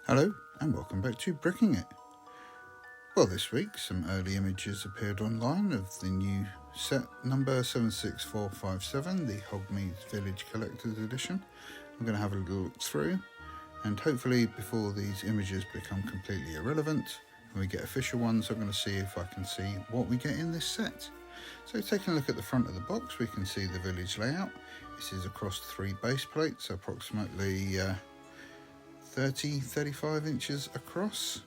Hello and welcome back to Bricking It. Well, this week some early images appeared online of the new set number 76457, the Hogsmeade Village Collector's Edition. I'm going to have a little look through, and hopefully before these images become completely irrelevant and we get official ones, I'm going to see if I can see what we get in this set. So taking a look at the front of the box, we can see the village layout. This is across 3 base plates, approximately 35 inches across.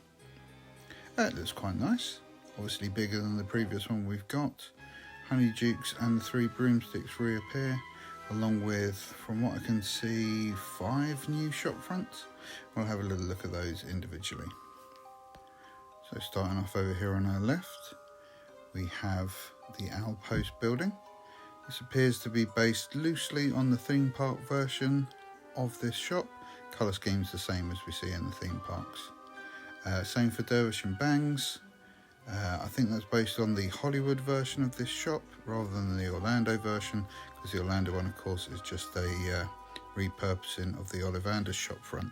That looks quite nice, obviously bigger than the previous one we've got. Honeydukes and the 3 broomsticks reappear, along with, from what I can see, 5 new shop fronts. We'll have a little look at those individually. So starting off over here on our left, we have the Owl Post building. This appears to be based loosely on the theme park version of this shop. Colour scheme's the same as we see in the theme parks. Same for Dervish and Bangs. I think that's based on the Hollywood version of this shop rather than the Orlando version, because the Orlando one of course is just a repurposing of the Ollivanders shop front.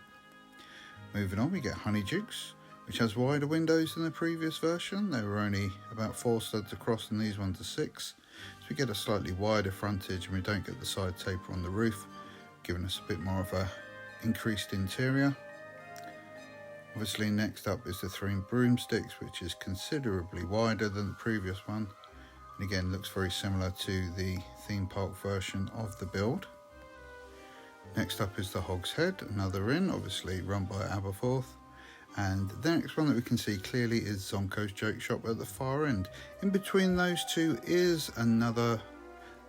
Moving on, we get Honeydukes, which has wider windows than the previous version. They were only about 4 studs across and these ones are 6. So we get a slightly wider frontage and we don't get the side taper on the roof, giving us a bit more of a increased interior. Obviously next up is the 3 broomsticks, which is considerably wider than the previous one, and again looks very similar to the theme park version of the build. Next up is the Hogshead, another inn, obviously run by Aberforth, and the next one that we can see clearly is Zonko's Joke Shop at the far end. In between those two is another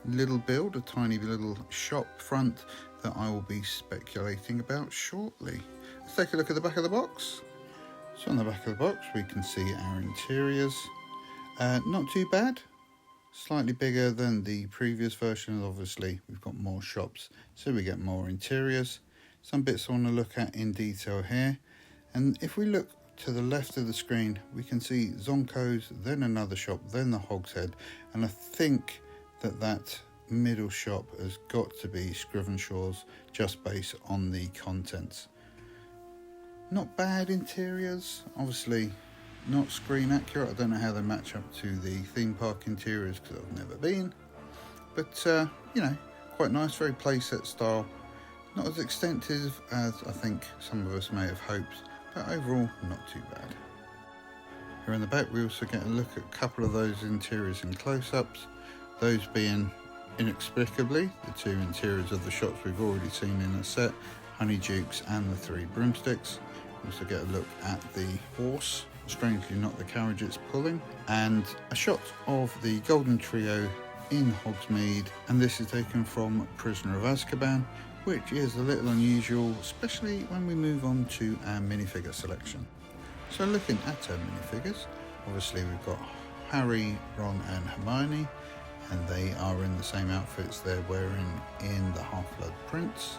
little build, a tiny little shop front that I will be speculating about shortly. Let's take a look at the back of the box. So on the back of the box we can see our interiors. Not too bad, slightly bigger than the previous version. Obviously we've got more shops, so we get more interiors. Some bits I want to look at in detail here, and if we look to the left of the screen we can see Zonko's, then another shop, then the Hogshead, and I think that middle shop has got to be Scrivenshaw's, just based on the contents. Not bad interiors, obviously not screen accurate. I don't know how they match up to the theme park interiors because I've never been, but you know, quite nice, very playset style. Not as extensive as I think some of us may have hoped, but overall not too bad. Here in the back we also get a look at a couple of those interiors in close-ups, those being inexplicably the 2 interiors of the shops we've already seen in the set, Honeydukes and the 3 broomsticks. Also get a look at the horse, strangely not the carriage it's pulling, and a shot of the Golden Trio in Hogsmeade, and this is taken from Prisoner of Azkaban, which is a little unusual, especially when we move on to our minifigure selection. So looking at our minifigures, obviously we've got Harry, Ron and Hermione, and they are in the same outfits they're wearing in the Half-Blood Prince.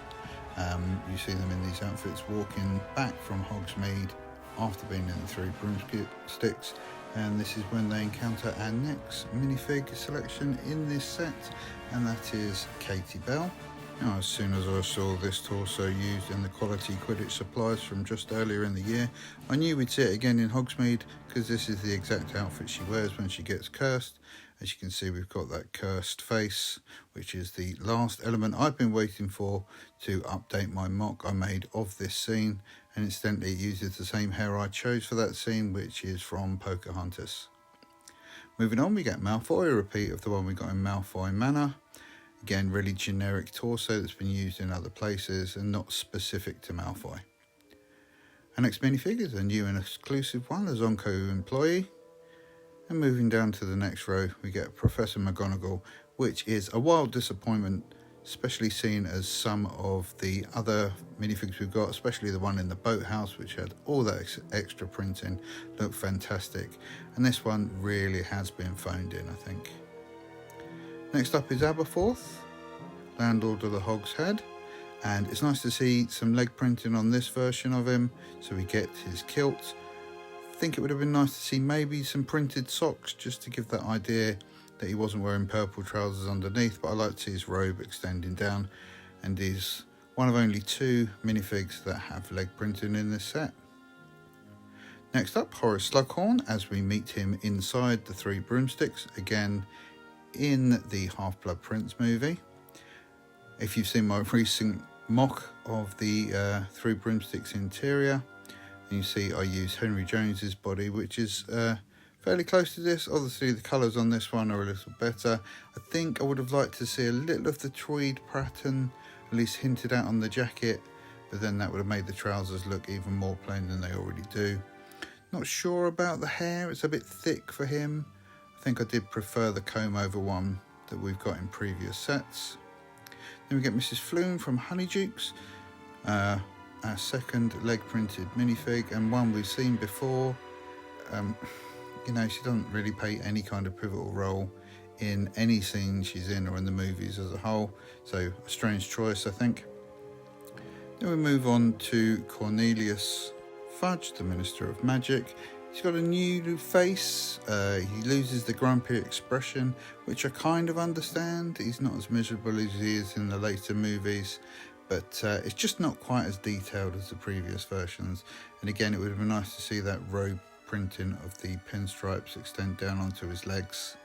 You see them in these outfits walking back from Hogsmeade after being in the 3 broomsticks, and this is when they encounter our next minifig selection in this set, and that is Katie Bell. Now, as soon as I saw this torso used in the quality Quidditch supplies from just earlier in the year, I knew we'd see it again in Hogsmeade, because this is the exact outfit she wears when she gets cursed. As you can see, we've got that cursed face, which is the last element I've been waiting for to update my mock I made of this scene, and incidentally it uses the same hair I chose for that scene, which is from Pocahontas. Moving on, we get Malfoy, a repeat of the one we got in Malfoy Manor. Again, really generic torso that's been used in other places and not specific to Malfoy. Our next minifigure is a new and exclusive one, a Zonko employee. And moving down to the next row, we get Professor McGonagall, which is a wild disappointment, especially seen as some of the other minifigs we've got, especially the one in the boathouse, which had all that extra printing, looked fantastic. And this one really has been phoned in, I think. Next up is Aberforth, landlord of the Hogshead, and it's nice to see some leg printing on this version of him, so we get his kilt. I think it would have been nice to see maybe some printed socks, just to give that idea that he wasn't wearing purple trousers underneath, but I like to see his robe extending down, and he's one of only 2 minifigs that have leg printing in this set. Next up, Horace Slughorn, as we meet him inside the Three Broomsticks, again in the Half-Blood Prince movie. If you've seen my recent mock of the Three Broomsticks interior, you see I use Henry Jones's body, which is fairly close to this. Obviously the colours on this one are a little better. I think I would have liked to see a little of the tweed pattern at least hinted at on the jacket, but then that would have made the trousers look even more plain than they already do. Not sure about the hair, it's a bit thick for him. I think I did prefer the comb over one that we've got in previous sets. Then we get Mrs. Flume from Honeydukes, our second leg printed minifig, and one we've seen before. You know, she doesn't really play any kind of pivotal role in any scene she's in or in the movies as a whole, so a strange choice, I think. Then we move on to Cornelius Fudge, the Minister of Magic. He's got a new face. He loses the grumpy expression, which I kind of understand. He's not as miserable as he is in the later movies, but it's just not quite as detailed as the previous versions. And again, it would have been nice to see that robe printing of the pinstripes extend down onto his legs.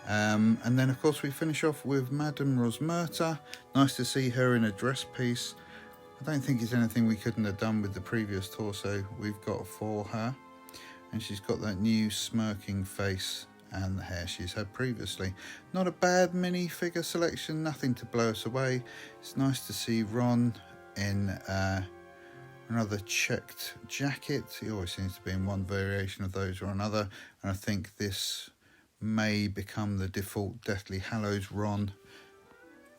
And then of course we finish off with Madame Rosmerta. Nice to see her in a dress piece. I don't think it's anything we couldn't have done with the previous torso we've got for her. And she's got that new smirking face and the hair she's had previously. Not a bad minifigure selection, nothing to blow us away. It's nice to see Ron in another checked jacket. He always seems to be in one variation of those or another, and I think this may become the default Deathly Hallows Ron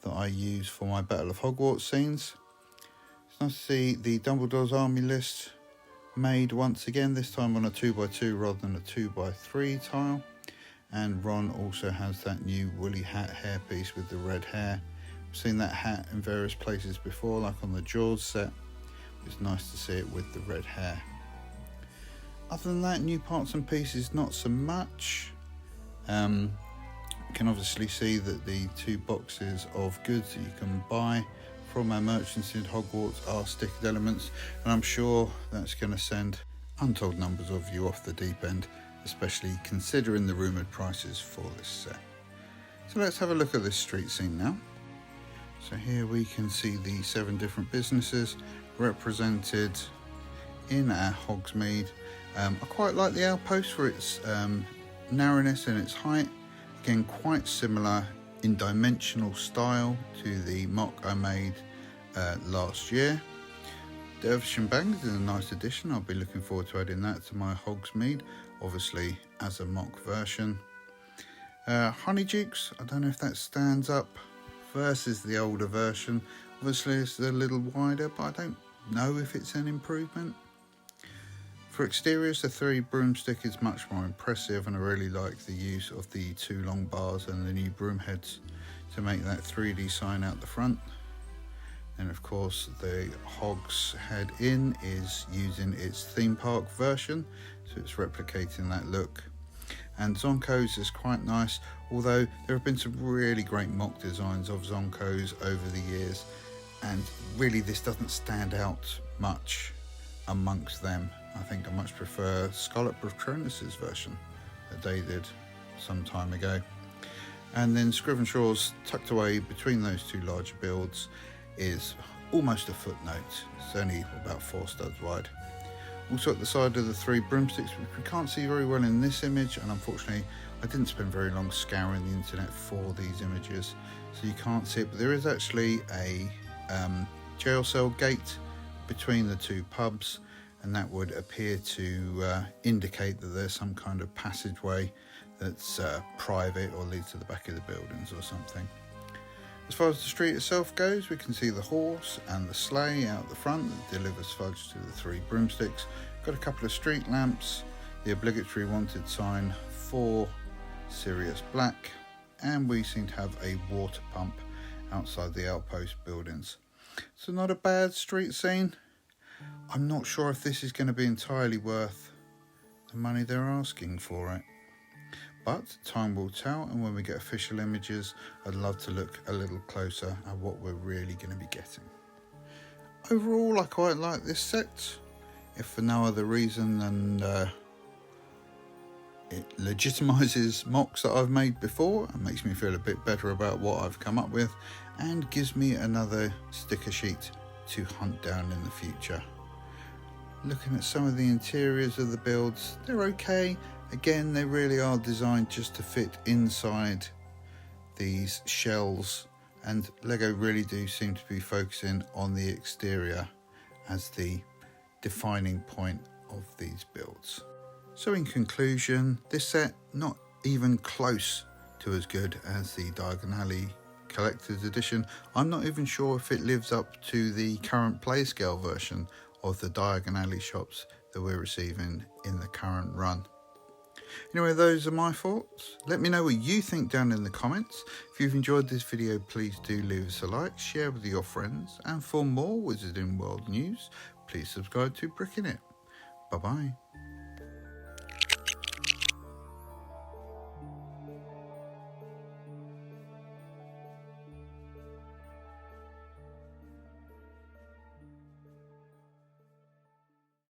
that I use for my Battle of Hogwarts scenes. It's nice to see the Dumbledore's Army list made once again, this time on a 2x2 rather than a 2x3 tile. And Ron also has that new woolly hat hairpiece with the red hair. I've seen that hat in various places before, like on the Jaws set. It's nice to see it with the red hair. Other than that, new parts and pieces, not so much. You can obviously see that the 2 boxes of goods that you can buy from our merchants in Hogwarts are stickered elements, and I'm sure that's going to send untold numbers of you off the deep end, especially considering the rumoured prices for this set. So let's have a look at this street scene now. So here we can see the 7 different businesses represented in our Hogsmeade. I quite like the outpost for its narrowness and its height. Again, quite similar in dimensional style to the mock I made last year. Dervish Bangs is a nice addition. I'll be looking forward to adding that to my Hogsmeade, obviously as a mock version. Honeydukes, I don't know if that stands up versus the older version. Obviously it's a little wider, but I don't know if it's an improvement. For exteriors, the 3 broomstick is much more impressive, and I really like the use of the 2 long bars and the new broom heads to make that 3D sign out the front. And of course the Hogshead Inn is using its theme park version, so it's replicating that look. And Zonko's is quite nice, although there have been some really great mock designs of Zonko's over the years, and really this doesn't stand out much amongst them. I think I much prefer Scarlet Patronus's version that they did some time ago. And then Scrivenshaw's, tucked away between those 2 larger builds, is almost a footnote. It's only about 4 studs wide. Also at the side of the 3 broomsticks, which we can't see very well in this image, and unfortunately I didn't spend very long scouring the internet for these images, so you can't see it, but there is actually a jail cell gate between the 2 pubs, and that would appear to indicate that there's some kind of passageway that's private or leads to the back of the buildings or something. As far as the street itself goes, we can see the horse and the sleigh out the front that delivers fudge to the 3 broomsticks. Got a couple of street lamps, the obligatory wanted sign for Sirius Black, and we seem to have a water pump outside the outpost buildings. So not a bad street scene. I'm not sure if this is going to be entirely worth the money they're asking for it, but time will tell, and when we get official images I'd love to look a little closer at what we're really going to be getting. Overall, I quite like this set. if for no other reason than it legitimizes mocks that I've made before and makes me feel a bit better about what I've come up with, and gives me another sticker sheet to hunt down in the future. Looking at some of the interiors of the builds, they're okay. Again, they really are designed just to fit inside these shells, and Lego really do seem to be focusing on the exterior as the defining point of these builds. So in conclusion, this set not even close to as good as the Diagon Alley Collector's Edition. I'm not even sure if it lives up to the current play scale version of the Diagon Alley shops that we're receiving in the current run. Anyway, those are my thoughts. Let me know what you think down in the comments. If you've enjoyed this video, please do leave us a like, share with your friends, and for more Wizarding World news, please subscribe to Bricking It. Bye bye.